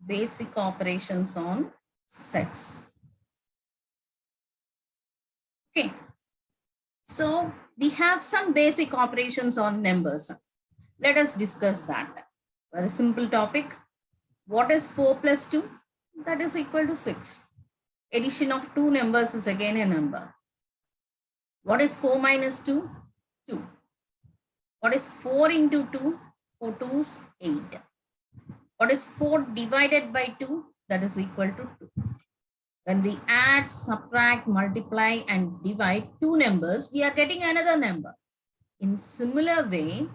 basic operations on sets. Okay. So we have some basic operations on numbers. Let us discuss that. Very simple topic. What is 4 plus 2? That is equal to 6. Addition of two numbers is again a number. What is 4 minus 2? 2. What is 4 into 2? 4 2s 8. What is 4 divided by 2? That is equal to 2. When we add, subtract, multiply and divide two numbers, we are getting another number. In similar way,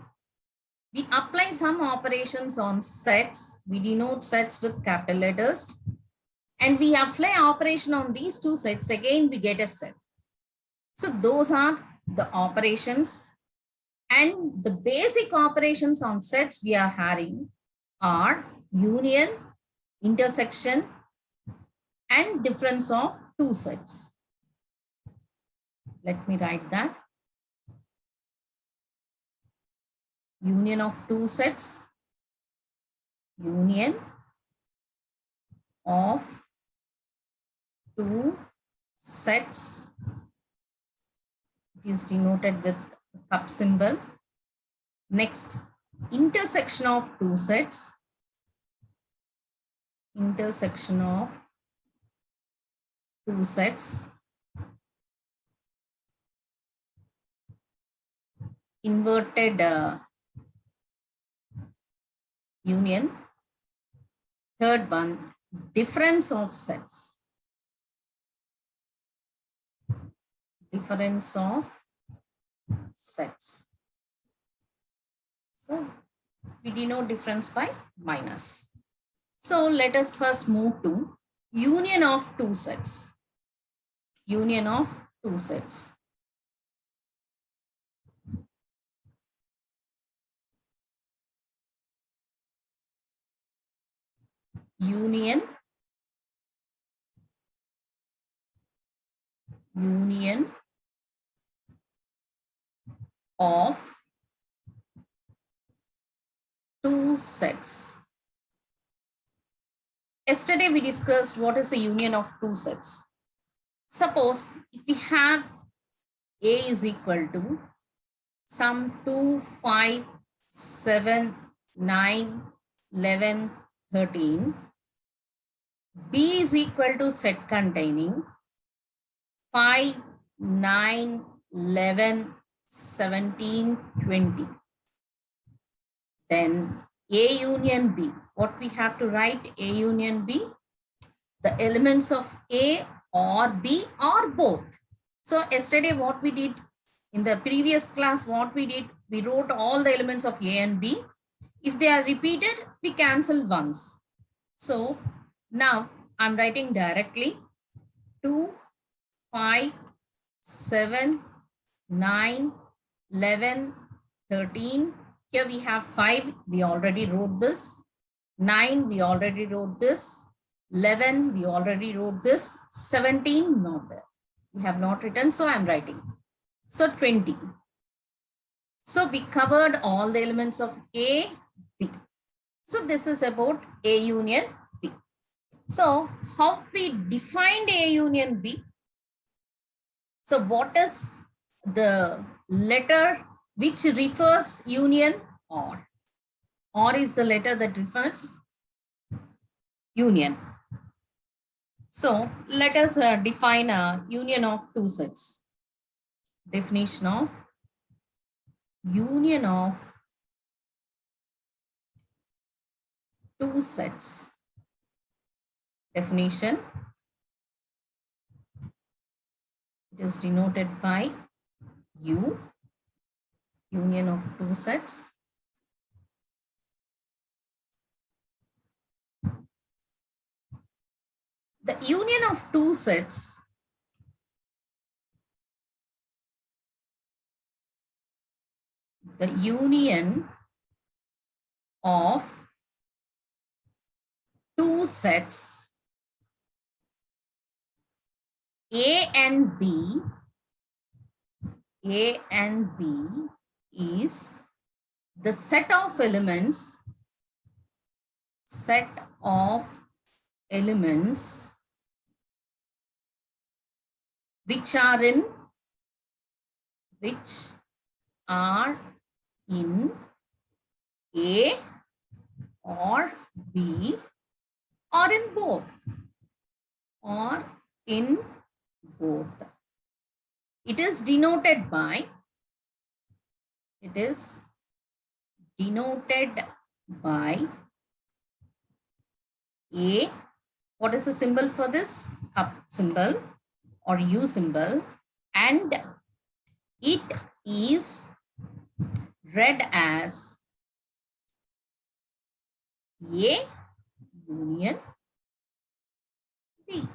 we apply some operations on sets. We denote sets with capital letters. And we apply operation on these two sets. Again, we get a set. So those are the operations. And the basic operations on sets we are having are union, intersection, and difference of two sets. Let me write that. Union of two sets, union of two sets is denoted with cup symbol. Next, intersection of two sets, intersection of two sets, inverted union. Third one, difference of sets. Difference of sets. So we denote difference by minus. So let us first move to union of two sets. Union of two sets. Union of two sets. Yesterday we discussed what is the union of two sets. Suppose if we have A is equal to sum 2, 5, 7, 9, 11, 13. B is equal to set containing 5, 9, 11, 17, 20. Then A union B. What we have to write? A union B. The elements of A or B or both. So yesterday what we did, in the previous class what we did, we wrote all the elements of A and B. If they are repeated, we cancel once. So now I'm writing directly 2, 5, 7, 9, 11, 13. Here we have 5, we already wrote this. 9, we already wrote this. 11, we already wrote this. 17, not there. We have not written, so I'm writing. So 20. So we covered all the elements of A, B. So this is about A union B. So how we defined A union B? So what is the letter which refers union? Or. Or is the letter that refers union. So let us define a union of two sets. Definition of union of two sets. Definition. It is denoted by U, union of two sets. The union of two sets A union of two sets A and B is the set of elements elements which are in A or B or in both It is denoted by A. What is the symbol for this? Up symbol or U symbol, and it is read as A union B.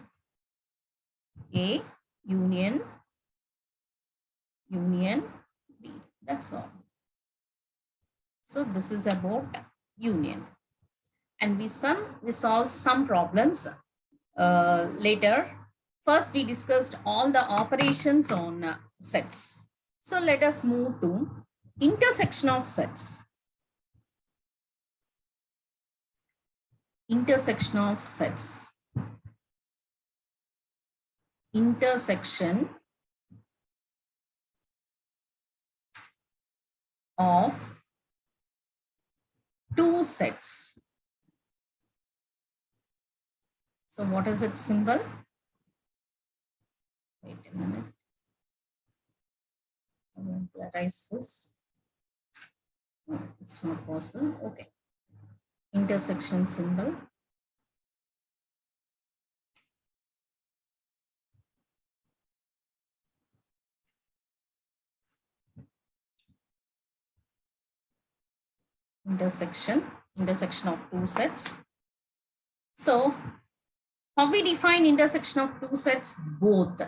A union B. That's all. So this is about union. And we solved some problems later. First, we discussed all the operations on sets. So let us move to intersection of sets. Intersection of sets. Intersection of two sets. So what is its symbol? Wait a minute. I want to erase this. No, it's not possible. Okay. Intersection symbol. Intersection of two sets. So how we define intersection of two sets? Both.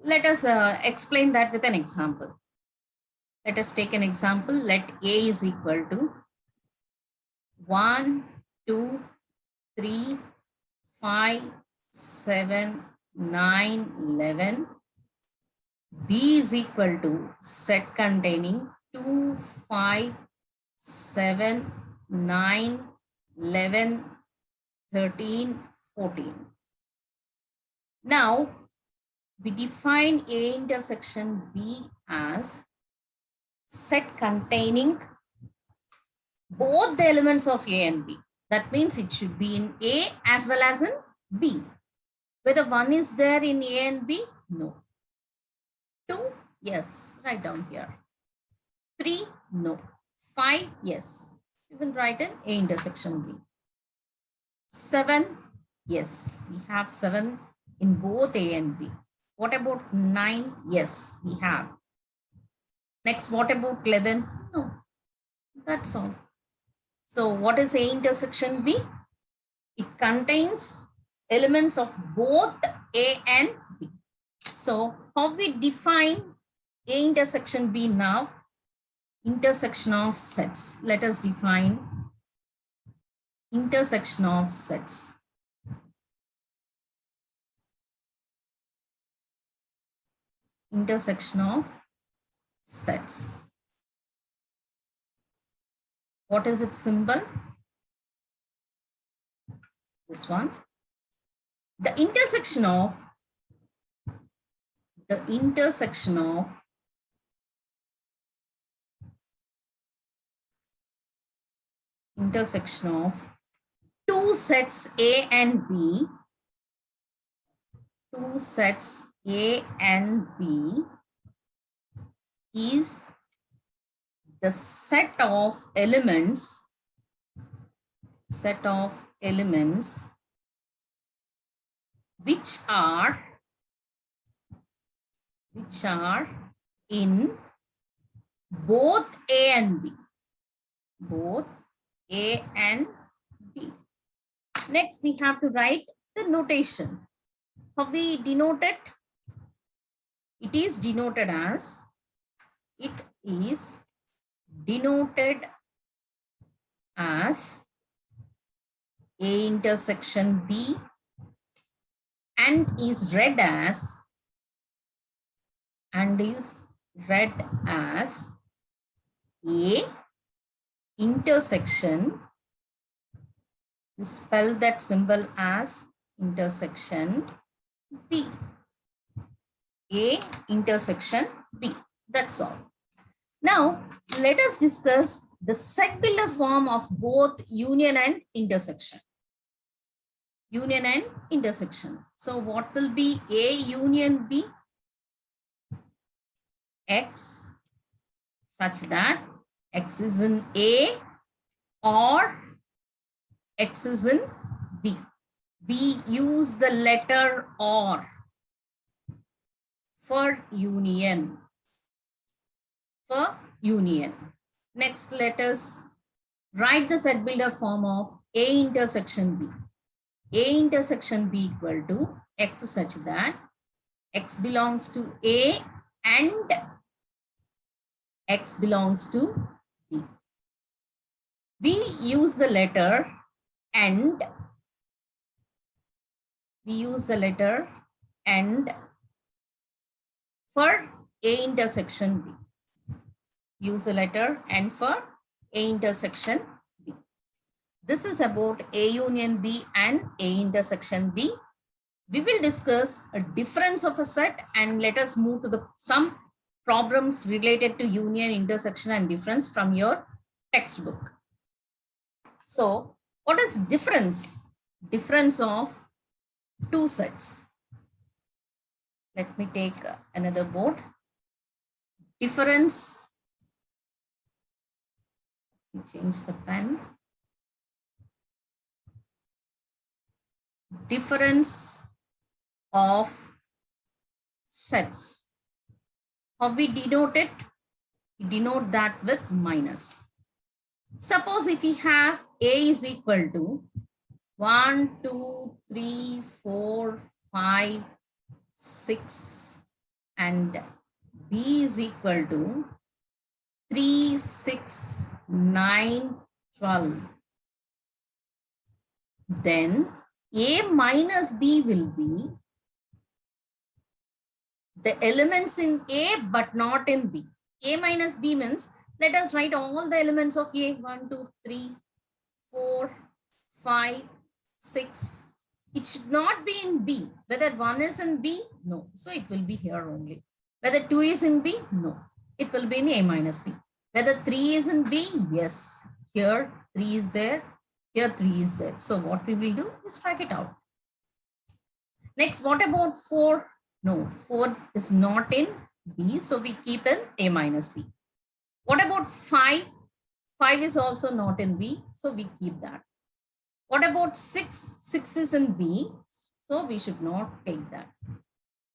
Let us explain that with an example. Let us take an example. Let A is equal to 1, 2, 3, 5, 7, 9, 11. B is equal to set containing 2, 5, 7, 9, 11, 13, 14. Now, we define A intersection B as set containing both the elements of A and B. That means it should be in A as well as in B. Whether one is there in A and B? No. 2? Yes. Write down here. 3? No. 5? Yes. We will write in A intersection B. 7? Yes. We have 7 in both A and B. What about 9? Yes, we have. Next, what about 11? No. That's all. So what is A intersection B? It contains elements of both A and B. So how we define A intersection B now? Intersection of sets. Let us define intersection of sets. Intersection of sets. What is its symbol? This one. The intersection of two sets A and B. Two sets A and B is the set of elements which are in both A and B. Both A and B. Next, we have to write the notation. How we denote it? It is denoted as A intersection B and is read as A intersection You spell that symbol as intersection B. A intersection B. That's all. Now, let us discuss the set builder form of both union and intersection. Union and intersection. So, what will be A union B? X such that X is in A or X is in B. We use the letter OR for union. For union. Next, let us write the set builder form of A intersection B. A intersection B equal to X such that X belongs to A and X belongs to B. We use the letter AND. We use the letter AND for A intersection B. Use the letter AND for A intersection B. This is about A union B and A intersection B. We will discuss a difference of a set and let us move to some problems related to union, intersection and difference from your textbook. So what is difference? Difference of two sets. Let me take another board. Difference. Change the pen. Difference of sets. How we denote it? We denote that with minus. Suppose if we have A is equal to 1, 2, 3, 4, 5, 6 and B is equal to 3, 6, 9, 12. Then A minus B will be the elements in A but not in B. A minus B means let us write all the elements of A. 1, 2, 3, 4, 5, 6. It should not be in B. Whether 1 is in B? No. So it will be here only. Whether 2 is in B? No. It will be in A minus B. Whether 3 is in B? Yes. Here 3 is there. Here 3 is there. So what we will do is strike it out. Next, what about 4? No, 4 is not in B. So we keep in A minus B. What about 5? 5 is also not in B. So we keep that. What about 6? 6 is in B. So we should not take that.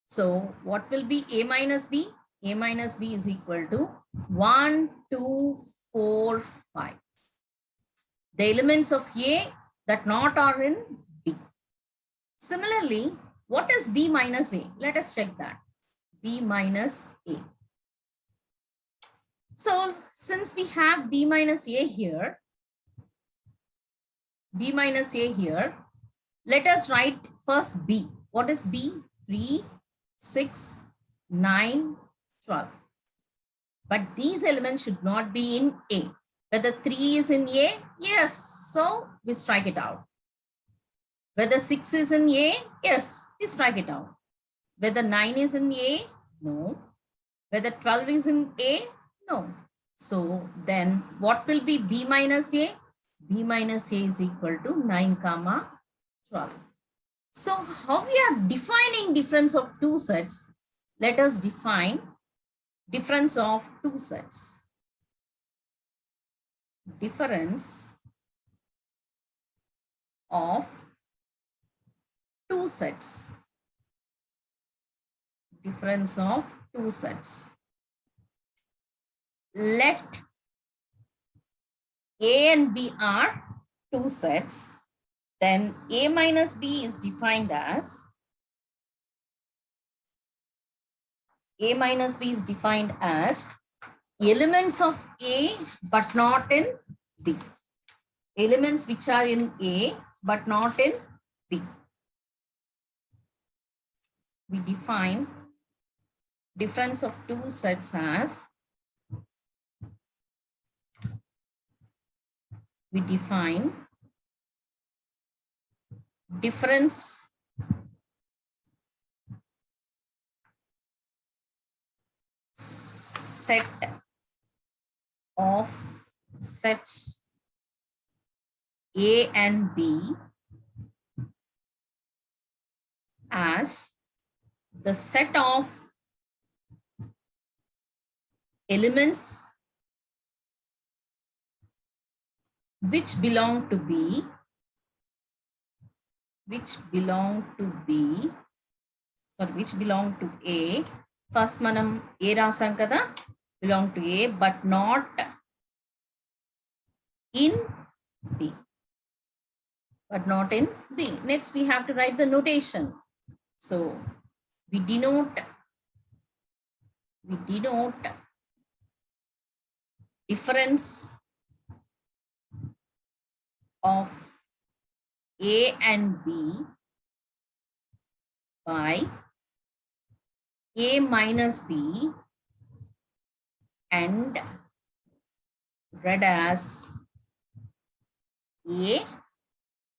So what will be A minus B? A minus B is equal to 1, 2, 4, 5. The elements of A that not are in B. Similarly, what is B minus A? Let us check that. B minus A. So since we have B minus A here, let us write first B. What is B? 3, 6, 9, 12. But these elements should not be in A. Whether 3 is in A? Yes. So we strike it out. Whether 6 is in A? Yes. We strike it out. Whether 9 is in A? No. Whether 12 is in A? No. So then what will be B minus A? B minus A is equal to 9, 12. So how we are defining difference of two sets? Let us define difference of two sets. Difference of two sets. Difference of two sets. Let A and B are two sets. Then A minus B is defined as elements of A but not in B. Elements which are in A but not in B. We define difference of two sets as difference set of sets A and B as the set of elements which belong to B, which belong to A. First manam A rasam kada, belong to A, but not in B. But not in B. Next, we have to write the notation. So we denote difference of A and B by A minus B and read as A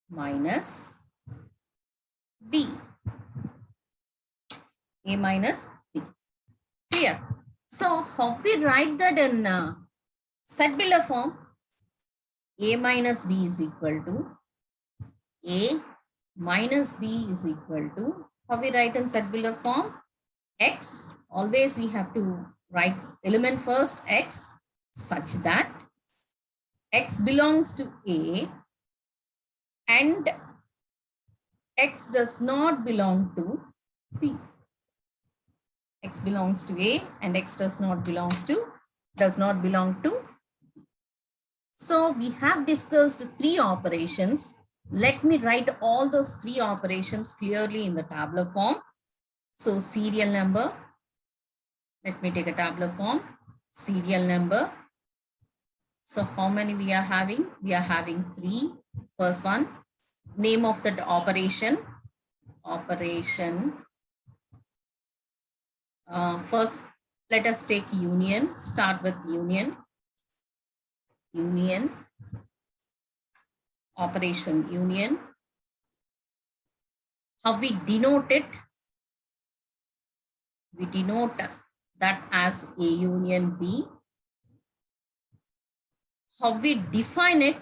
minus B. A minus B. Clear? So how we write that in set-builder form? A minus B is equal to A minus B is equal to, how we write in set-builder form? X, always we have to write element first, X, such that X belongs to A and X does not belong to B. X belongs to A and X does not belong to B. So we have discussed 3 operations. Let me write all those 3 operations clearly in the tabular form. So serial number, let me take a tabular form, serial number. So how many we are having? We are having 3. First one, name of that operation. First, let us take union. Start with union. Operation union. How we denote it? We denote that as A union B. How we define it?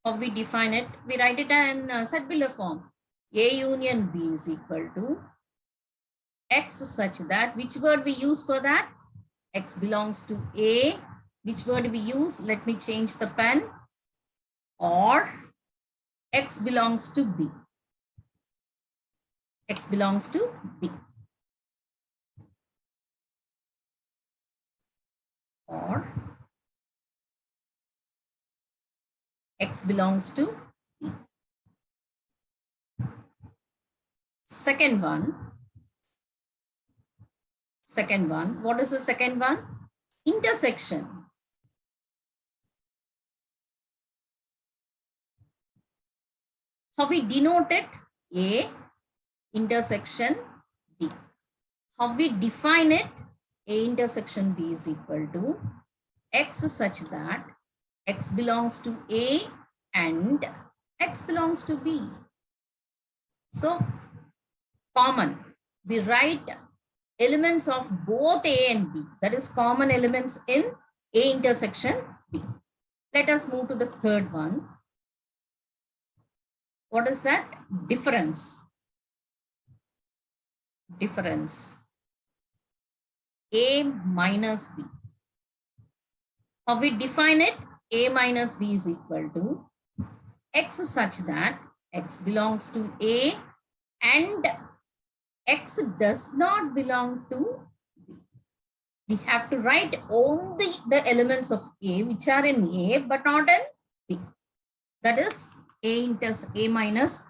We write it in set-builder form. A union B is equal to X such that, which word we use for that? X belongs to A. Which word we use? Let me change the pen. Or X belongs to B. X belongs to B. Or X belongs to B. Second one, what is the second one? Intersection. How we denote it? A intersection B. How we define it? A intersection B is equal to X such that X belongs to A and X belongs to B. So common, we write elements of both A and B. That is common elements in A intersection B. Let us move to the third one. What is that? Difference. A minus B. How we define it? A minus B is equal to X such that X belongs to A and X does not belong to B. We have to write only the elements of A which are in A but not in B. That is A minus